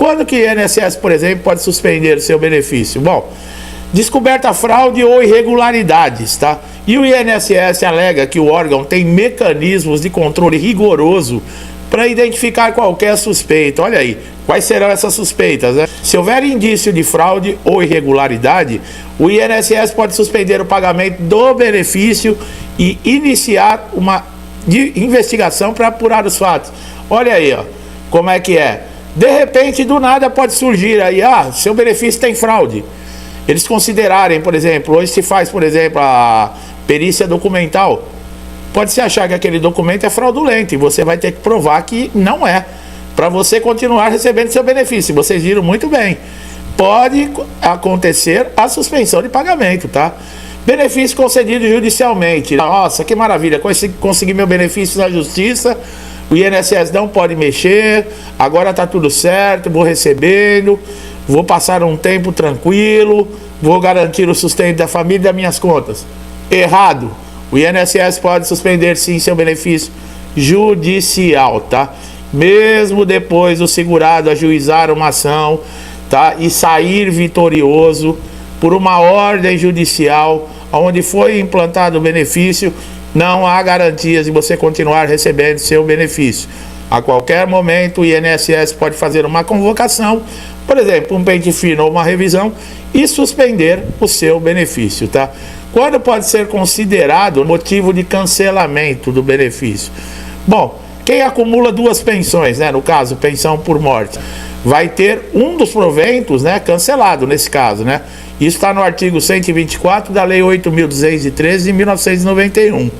Quando que o INSS, por exemplo, pode suspender o seu benefício? Bom, descoberta fraude ou irregularidades, tá? E o INSS alega que o órgão tem mecanismos de controle rigoroso para identificar qualquer suspeita. Olha aí, quais serão essas suspeitas, né? Se houver indício de fraude ou irregularidade, o INSS pode suspender o pagamento do benefício e iniciar uma investigação para apurar os fatos. Olha aí, ó, como é que é. De repente, do nada pode surgir aí, seu benefício tem fraude. Eles considerarem, por exemplo, hoje se faz, por exemplo, a perícia documental. Pode-se achar que aquele documento é fraudulento e você vai ter que provar que não é, para você continuar recebendo seu benefício. Vocês viram muito bem. Pode acontecer a suspensão de pagamento, tá? Benefício concedido judicialmente. Nossa, que maravilha, consegui meu benefício na justiça, o INSS não pode mexer, agora tá tudo certo, vou recebendo, vou passar um tempo tranquilo, vou garantir o sustento da família e das minhas contas. Errado. O INSS pode suspender sim seu benefício judicial, tá? Mesmo depois do segurado ajuizar uma ação, tá? E sair vitorioso por uma ordem judicial onde foi implantado o benefício, não há garantias de você continuar recebendo seu benefício. A qualquer momento o INSS pode fazer uma convocação, por exemplo, um pente fino ou uma revisão e suspender o seu benefício, tá? Quando pode ser considerado motivo de cancelamento do benefício? Bom, quem acumula duas pensões, né, no caso, pensão por morte, vai ter um dos proventos, né, cancelado nesse caso, né? Isso está no artigo 124 da Lei 8.213 de 1991.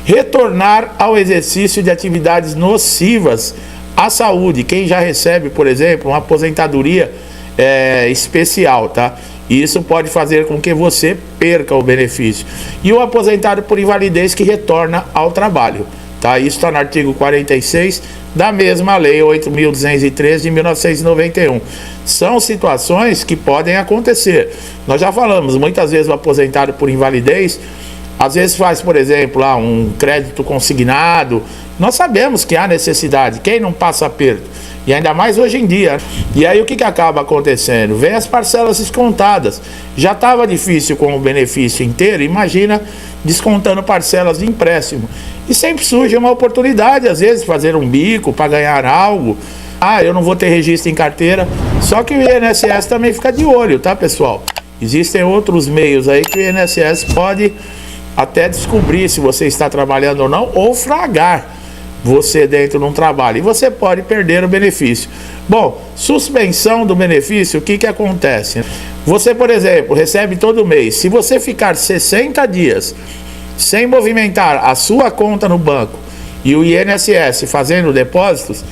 Retornar ao exercício de atividades nocivas à saúde. Quem já recebe, por exemplo, uma aposentadoria especial, tá? Isso pode fazer com que você perca o benefício. E o aposentado por invalidez que retorna ao trabalho, tá? Isso está no artigo 46 da mesma Lei 8.213 de 1991. São situações que podem acontecer. Nós já falamos, muitas vezes o aposentado por invalidez, às vezes faz, por exemplo, um crédito consignado. Nós sabemos que há necessidade, quem não passa aperto? E ainda mais hoje em dia. E aí o que acaba acontecendo? Vem as parcelas descontadas. Já estava difícil com o benefício inteiro, imagina descontando parcelas de empréstimo. E sempre surge uma oportunidade, às vezes, fazer um bico para ganhar algo. Eu não vou ter registro em carteira. Só que o INSS também fica de olho, tá, pessoal? Existem outros meios aí que o INSS pode até descobrir se você está trabalhando ou não, ou fragar você dentro de um trabalho, e você pode perder o benefício. Bom, suspensão do benefício, o que acontece? Você, por exemplo, recebe todo mês. Se você ficar 60 dias sem movimentar a sua conta no banco e o INSS fazendo depósitos,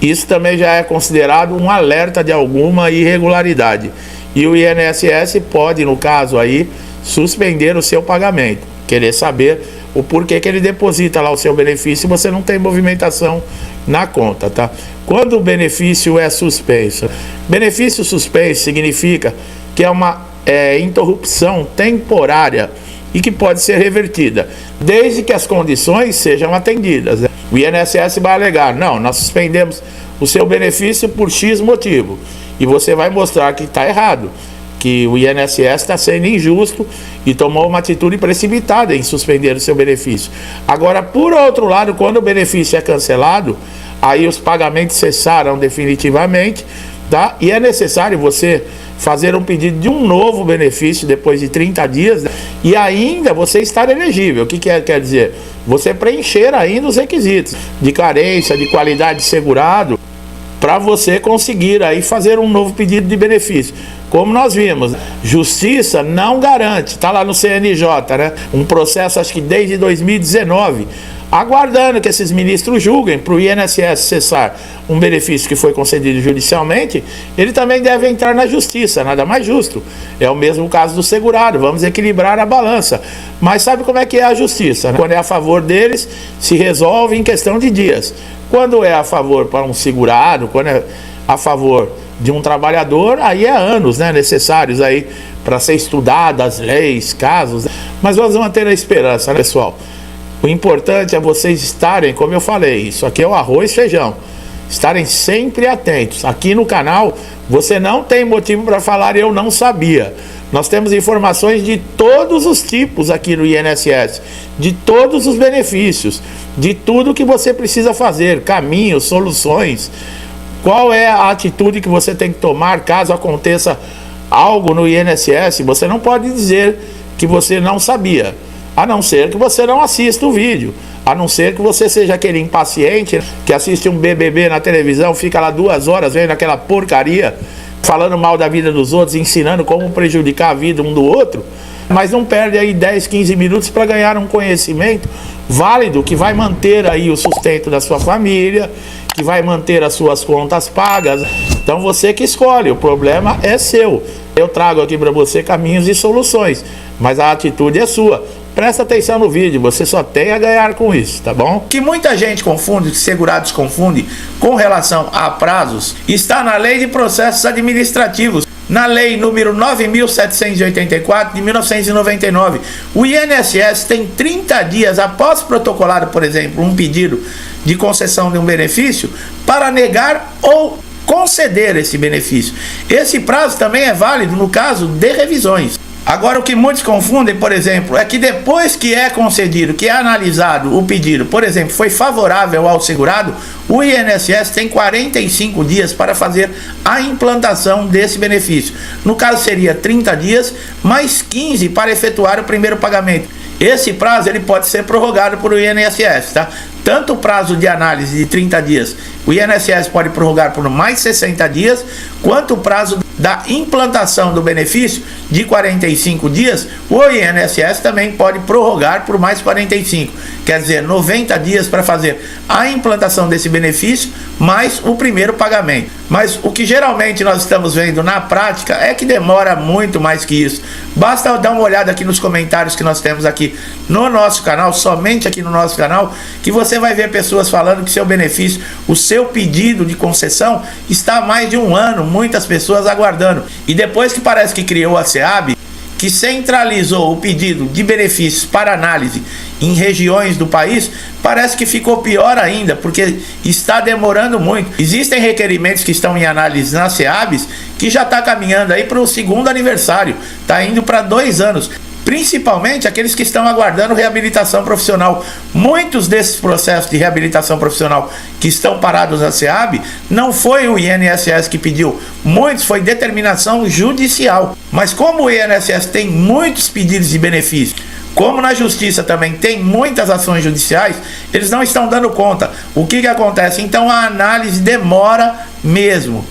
isso também já é considerado um alerta de alguma irregularidade. E o INSS pode, no caso aí, suspender o seu pagamento. Querer saber o porquê que ele deposita lá o seu benefício e você não tem movimentação na conta, tá? Quando o benefício é suspenso, benefício suspenso significa que é uma interrupção temporária e que pode ser revertida, desde que as condições sejam atendidas, né? O INSS vai alegar, não, nós suspendemos o seu benefício por X motivo, e você vai mostrar que está errado, que o INSS está sendo injusto e tomou uma atitude precipitada em suspender o seu benefício. Agora, por outro lado, quando o benefício é cancelado, aí os pagamentos cessaram definitivamente, tá? E é necessário você fazer um pedido de um novo benefício depois de 30 dias, né? E ainda você estar elegível. O que quer dizer? Você preencher ainda os requisitos de carência, de qualidade de segurado, para você conseguir aí fazer um novo pedido de benefício. Como nós vimos, justiça não garante, está lá no CNJ, né? Um processo, acho que desde 2019, aguardando que esses ministros julguem para o INSS cessar um benefício que foi concedido judicialmente, ele também deve entrar na justiça, nada mais justo. É o mesmo caso do segurado, vamos equilibrar a balança. Mas sabe como é que é a justiça, né? Quando é a favor deles, se resolve em questão de dias. Quando é a favor para um segurado, quando é a favor de um trabalhador, aí é anos, né, necessários aí para ser estudadas leis, casos. Mas vamos manter a esperança, né, pessoal? O importante é vocês estarem, como eu falei, isso aqui é o arroz e feijão. estarem sempre atentos. Aqui no canal você não tem motivo para falar eu não sabia. Nós temos informações de todos os tipos aqui no INSS, de todos os benefícios, de tudo que você precisa fazer, caminhos, soluções, qual é a atitude que você tem que tomar caso aconteça algo no INSS. Você não pode dizer que você não sabia, a não ser que você não assista o vídeo, a não ser que você seja aquele impaciente que assiste um BBB na televisão, fica lá 2 horas vendo aquela porcaria, falando mal da vida dos outros, ensinando como prejudicar a vida um do outro, mas não perde aí 10, 15 minutos para ganhar um conhecimento válido que vai manter aí o sustento da sua família, que vai manter as suas contas pagas. Então você que escolhe, o problema é seu. Eu trago aqui para você caminhos e soluções, mas a atitude é sua. Presta atenção no vídeo, você só tem a ganhar com isso, tá bom? Que muita gente confunde, que segurados confundem com relação a prazos, está na Lei de Processos Administrativos, na Lei número 9.784 de 1999. O INSS tem 30 dias após protocolar, por exemplo, um pedido de concessão de um benefício para negar ou conceder esse benefício. Esse prazo também é válido no caso de revisões. Agora, o que muitos confundem, por exemplo, é que depois que é concedido, que é analisado o pedido, por exemplo, foi favorável ao segurado, o INSS tem 45 dias para fazer a implantação desse benefício. No caso, seria 30 dias, mais 15 para efetuar o primeiro pagamento. Esse prazo ele pode ser prorrogado por o INSS, tá? Tanto o prazo de análise de 30 dias, o INSS pode prorrogar por mais 60 dias, quanto o prazo da implantação do benefício de 45 dias, o INSS também pode prorrogar por mais 45. Quer dizer, 90 dias para fazer a implantação desse benefício, mais o primeiro pagamento. Mas o que geralmente nós estamos vendo na prática é que demora muito mais que isso. Basta dar uma olhada aqui nos comentários que nós temos aqui no nosso canal, somente aqui no nosso canal, que você vai ver pessoas falando que seu benefício, o seu pedido de concessão está há mais de 1 ano, muitas pessoas aguardando. E depois que parece que criou a SEAB, que centralizou o pedido de benefícios para análise em regiões do país, parece que ficou pior ainda, porque está demorando muito. Existem requerimentos que estão em análise na SEABs que já está caminhando aí para o 2º aniversário, está indo para 2 anos. Principalmente aqueles que estão aguardando reabilitação profissional. Muitos desses processos de reabilitação profissional que estão parados na SEAB, não foi o INSS que pediu, muitos foi determinação judicial. Mas como o INSS tem muitos pedidos de benefício, como na justiça também tem muitas ações judiciais, eles não estão dando conta. O que acontece? Então a análise demora mesmo.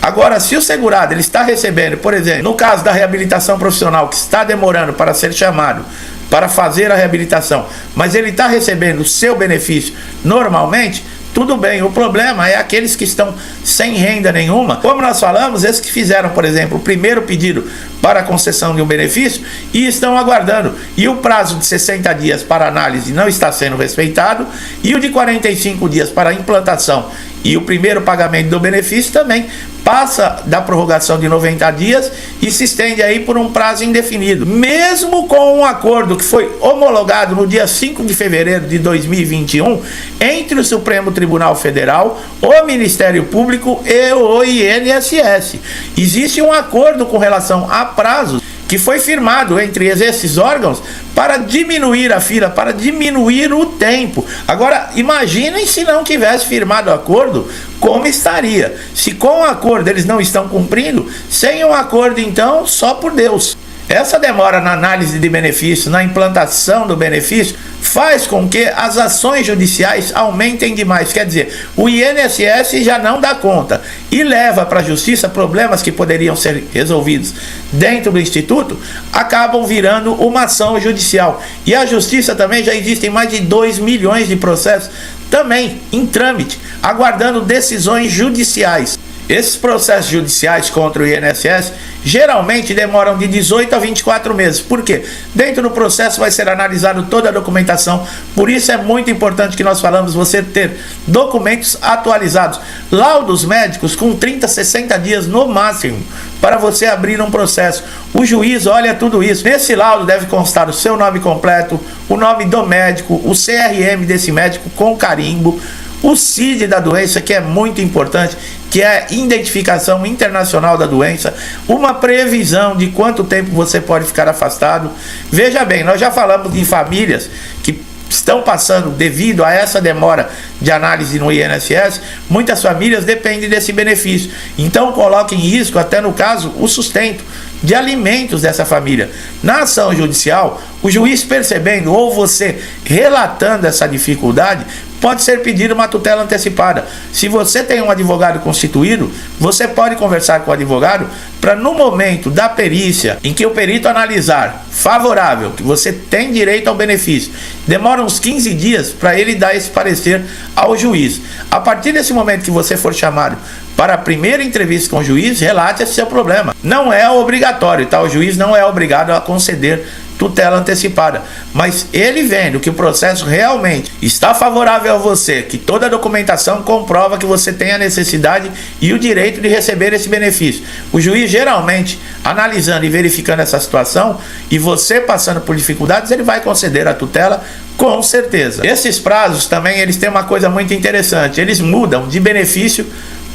Agora, se o segurado ele está recebendo, por exemplo, no caso da reabilitação profissional, que está demorando para ser chamado para fazer a reabilitação, mas ele está recebendo o seu benefício normalmente, tudo bem. O problema é aqueles que estão sem renda nenhuma. Como nós falamos, esses que fizeram, por exemplo, o primeiro pedido para a concessão de um benefício e estão aguardando. E o prazo de 60 dias para análise não está sendo respeitado, e o de 45 dias para a implantação e o primeiro pagamento do benefício também passa da prorrogação de 90 dias e se estende aí por um prazo indefinido. Mesmo com um acordo que foi homologado no dia 5 de fevereiro de 2021 entre o Supremo Tribunal Federal, o Ministério Público e o INSS. Existe um acordo com relação a prazos que foi firmado entre esses órgãos para diminuir a fila, para diminuir o tempo. Agora, imaginem se não tivesse firmado o acordo, como estaria? Se com o acordo eles não estão cumprindo, sem o acordo então, só por Deus. Essa demora na análise de benefício, na implantação do benefício, faz com que as ações judiciais aumentem demais. Quer dizer, o INSS já não dá conta e leva para a justiça problemas que poderiam ser resolvidos dentro do Instituto, acabam virando uma ação judicial. E a justiça também já existem mais de 2 milhões de processos também em trâmite, aguardando decisões judiciais. Esses processos judiciais contra o INSS geralmente demoram de 18 a 24 meses. Por quê? Dentro do processo vai ser analisado toda a documentação. Por isso é muito importante que nós falamos você ter documentos atualizados. Laudos médicos com 30, 60 dias no máximo para você abrir um processo. O juiz olha tudo isso. Nesse laudo deve constar o seu nome completo, o nome do médico, o CRM desse médico com carimbo, o CID da doença, que é muito importante, que é a identificação internacional da doença, uma previsão de quanto tempo você pode ficar afastado. Veja bem, nós já falamos de famílias que estão passando, devido a essa demora de análise no INSS, muitas famílias dependem desse benefício. Então coloca em risco, até no caso, o sustento de alimentos dessa família. Na ação judicial, o juiz percebendo ou você relatando essa dificuldade, pode ser pedido uma tutela antecipada. Se você tem um advogado constituído, você pode conversar com o advogado para, no momento da perícia, em que o perito analisar favorável, que você tem direito ao benefício, demora uns 15 dias para ele dar esse parecer ao juiz. A partir desse momento que você for chamado para a primeira entrevista com o juiz, relate esse seu problema. Não é obrigatório, tá? O juiz não é obrigado a conceder tutela antecipada, mas ele vendo que o processo realmente está favorável a você, que toda a documentação comprova que você tem a necessidade e o direito de receber esse benefício, o juiz geralmente, analisando e verificando essa situação, e você passando por dificuldades, ele vai conceder a tutela com certeza. Esses prazos também, eles têm uma coisa muito interessante, eles mudam de benefício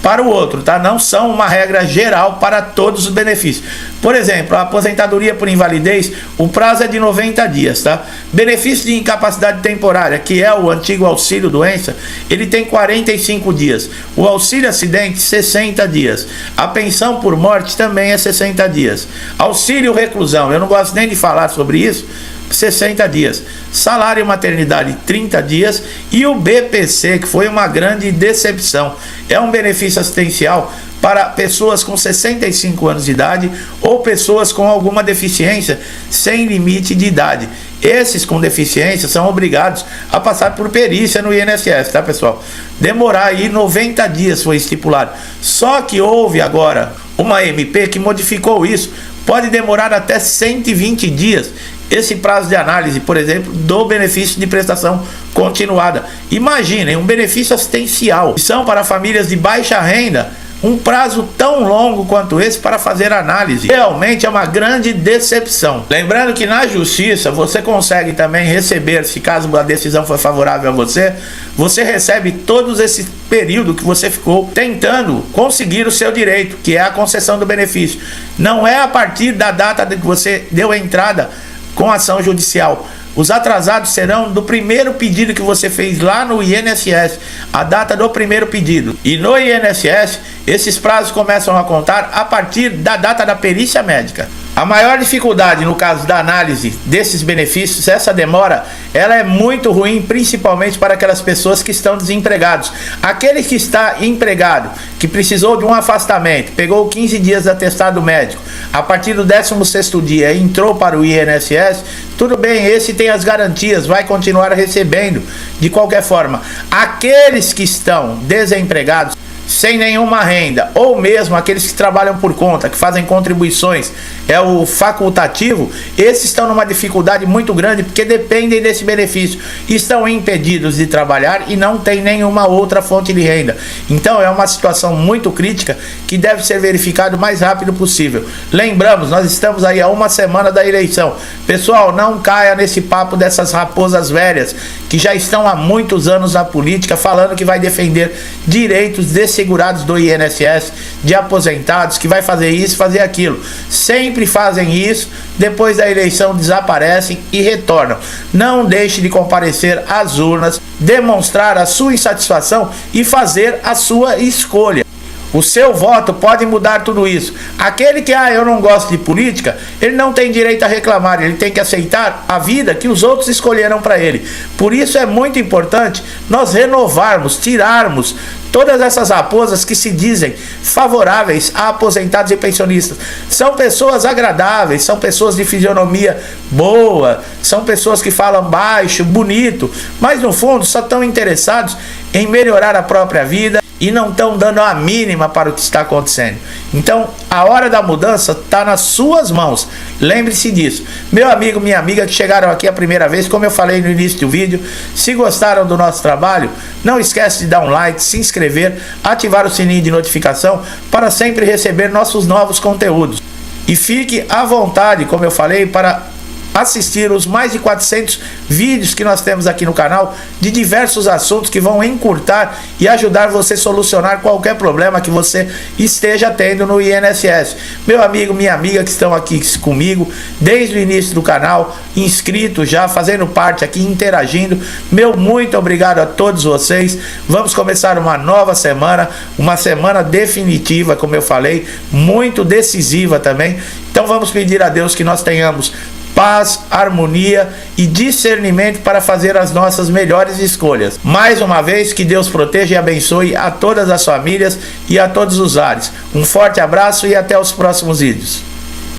para o outro, tá? Não são uma regra geral para todos os benefícios. Por exemplo, a aposentadoria por invalidez, o prazo é de 90 dias, tá? Benefício de incapacidade temporária, que é o antigo auxílio doença, ele tem 45 dias. O auxílio acidente, 60 dias. A pensão por morte também é 60 dias. Auxílio reclusão, eu não gosto nem de falar sobre isso, 60 dias. Salário maternidade, 30 dias. E o BPC, que foi uma grande decepção, é um benefício assistencial para pessoas com 65 anos de idade ou pessoas com alguma deficiência sem limite de idade. Esses com deficiência são obrigados a passar por perícia no INSS, tá, pessoal? Demorar aí 90 dias foi estipulado. Só que houve agora uma MP que modificou isso. Pode demorar até 120 dias esse prazo de análise, por exemplo, do benefício de prestação continuada. Imaginem, um benefício assistencial, que são para famílias de baixa renda, um prazo tão longo quanto esse para fazer análise. Realmente é uma grande decepção. Lembrando que na justiça você consegue também receber, se caso a decisão for favorável a você, você recebe todos esse período que você ficou tentando conseguir o seu direito, que é a concessão do benefício. Não é a partir da data que você deu entrada com ação judicial. Os atrasados serão do primeiro pedido que você fez lá no INSS, a data do primeiro pedido. E no INSS, esses prazos começam a contar a partir da data da perícia médica. A maior dificuldade no caso da análise desses benefícios, essa demora, ela é muito ruim, principalmente para aquelas pessoas que estão desempregados. Aquele que está empregado, que precisou de um afastamento, pegou 15 dias de atestado médico, a partir do 16º dia entrou para o INSS, tudo bem, esse tem as garantias, vai continuar recebendo de qualquer forma. Aqueles que estão desempregados, sem nenhuma renda, ou mesmo aqueles que trabalham por conta, que fazem contribuições, é o facultativo, esses estão numa dificuldade muito grande porque dependem desse benefício, estão impedidos de trabalhar e não tem nenhuma outra fonte de renda. Então é uma situação muito crítica que deve ser verificado o mais rápido possível. Lembramos, nós estamos aí a uma semana da eleição. Pessoal, não caia nesse papo dessas raposas velhas que já estão há muitos anos na política falando que vai defender direitos segurados do INSS, de aposentados, que vai fazer isso, fazer aquilo. Sempre fazem isso, depois da eleição desaparecem e retornam. Não deixe de comparecer às urnas, demonstrar a sua insatisfação e fazer a sua escolha. O seu voto pode mudar tudo isso. Aquele que, eu não gosto de política, ele não tem direito a reclamar, ele tem que aceitar a vida que os outros escolheram para ele. Por isso é muito importante nós renovarmos, tirarmos todas essas raposas que se dizem favoráveis a aposentados e pensionistas. São pessoas agradáveis, são pessoas de fisionomia boa, são pessoas que falam baixo, bonito, mas no fundo só estão interessados em melhorar a própria vida e não estão dando a mínima para o que está acontecendo. Então, a hora da mudança está nas suas mãos. Lembre-se disso. Meu amigo, minha amiga que chegaram aqui a primeira vez, como eu falei no início do vídeo, se gostaram do nosso trabalho, não esquece de dar um like, se inscrever, ativar o sininho de notificação para sempre receber nossos novos conteúdos. E fique à vontade, como eu falei, para assistir os mais de 400 vídeos que nós temos aqui no canal de diversos assuntos que vão encurtar e ajudar você a solucionar qualquer problema que você esteja tendo no INSS. Meu amigo, minha amiga que estão aqui comigo desde o início do canal, inscritos já, fazendo parte aqui, interagindo, meu muito obrigado a todos vocês. Vamos começar uma nova semana, uma semana definitiva, como eu falei, muito decisiva também. Então vamos pedir a Deus que nós tenhamos paz, harmonia e discernimento para fazer as nossas melhores escolhas. Mais uma vez, que Deus proteja e abençoe a todas as famílias e a todos os lares. Um forte abraço e até os próximos vídeos.